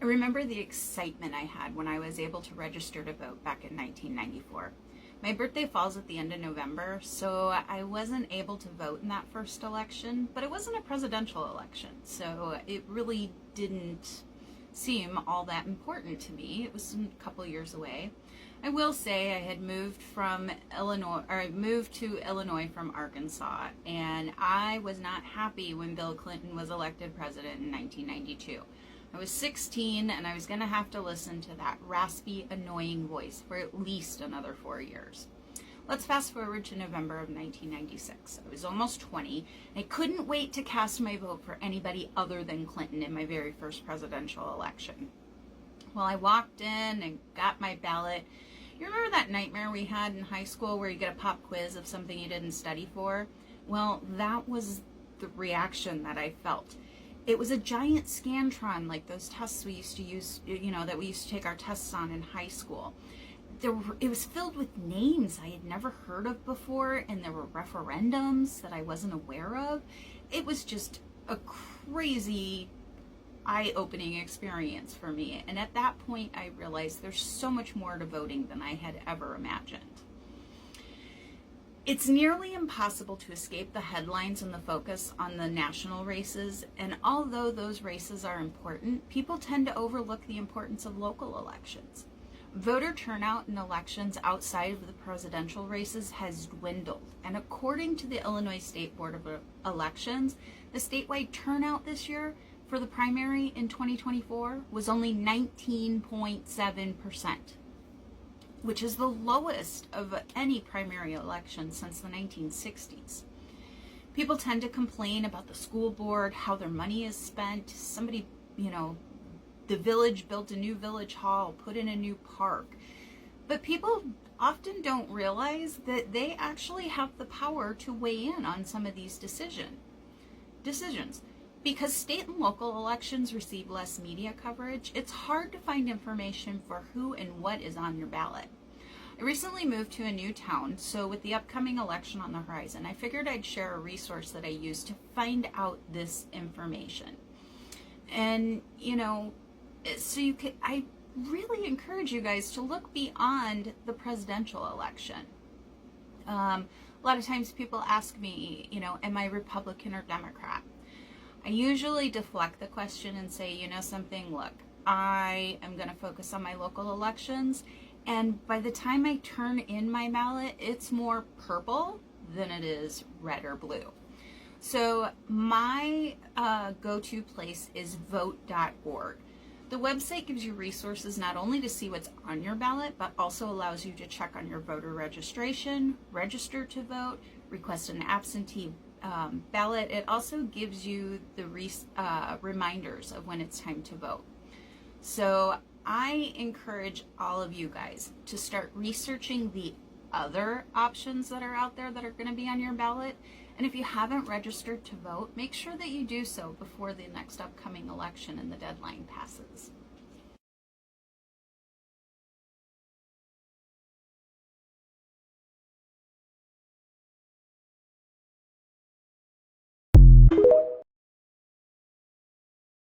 I remember the excitement I had when I was able to register to vote back in 1994. My birthday falls at the end of November, so I wasn't able to vote in that first election, but it wasn't a presidential election, so it really didn't seem all that important to me. It was a couple years away. I will say I had moved to Illinois from Arkansas, and I was not happy when Bill Clinton was elected president in 1992. I was 16 and I was going to have to listen to that raspy, annoying voice for at least another 4 years. Let's fast forward to November of 1996. I was almost 20 and I couldn't wait to cast my vote for anybody other than Clinton in my very first presidential election. Well, I walked in and got my ballot. You remember that nightmare we had in high school where you get a pop quiz of something you didn't study for? Well, that was the reaction that I felt. It was a giant Scantron, like those tests we used to use, that we used to take our tests on in high school. It was filled with names I had never heard of before, and there were referendums that I wasn't aware of. It was just a crazy, eye-opening experience for me. And at that point, I realized there's so much more to voting than I had ever imagined. It's nearly impossible to escape the headlines and the focus on the national races, and although those races are important, people tend to overlook the importance of local elections. Voter turnout in elections outside of the presidential races has dwindled, and according to the Illinois State Board of Elections, the statewide turnout this year for the primary in 2024 was only 19.7%. which is the lowest of any primary election since the 1960s. People tend to complain about the school board, how their money is spent. Somebody, the village built a new village hall, put in a new park. But people often don't realize that they actually have the power to weigh in on some of these decisions. Because state and local elections receive less media coverage, it's hard to find information for who and what is on your ballot. I recently moved to a new town, so with the upcoming election on the horizon, I figured I'd share a resource that I use to find out this information. And, I really encourage you guys to look beyond the presidential election. A lot of times people ask me, am I Republican or Democrat? I usually deflect the question and say, something, look, I am going to focus on my local elections, and by the time I turn in my ballot, it's more purple than it is red or blue. So my go-to place is vote.org. The website gives you resources not only to see what's on your ballot, but also allows you to check on your voter registration, register to vote, request an absentee ballot. It also gives you the reminders of when it's time to vote. So I encourage all of you guys to start researching the other options that are out there that are going to be on your ballot. And if you haven't registered to vote, make sure that you do so before the next upcoming election and the deadline passes.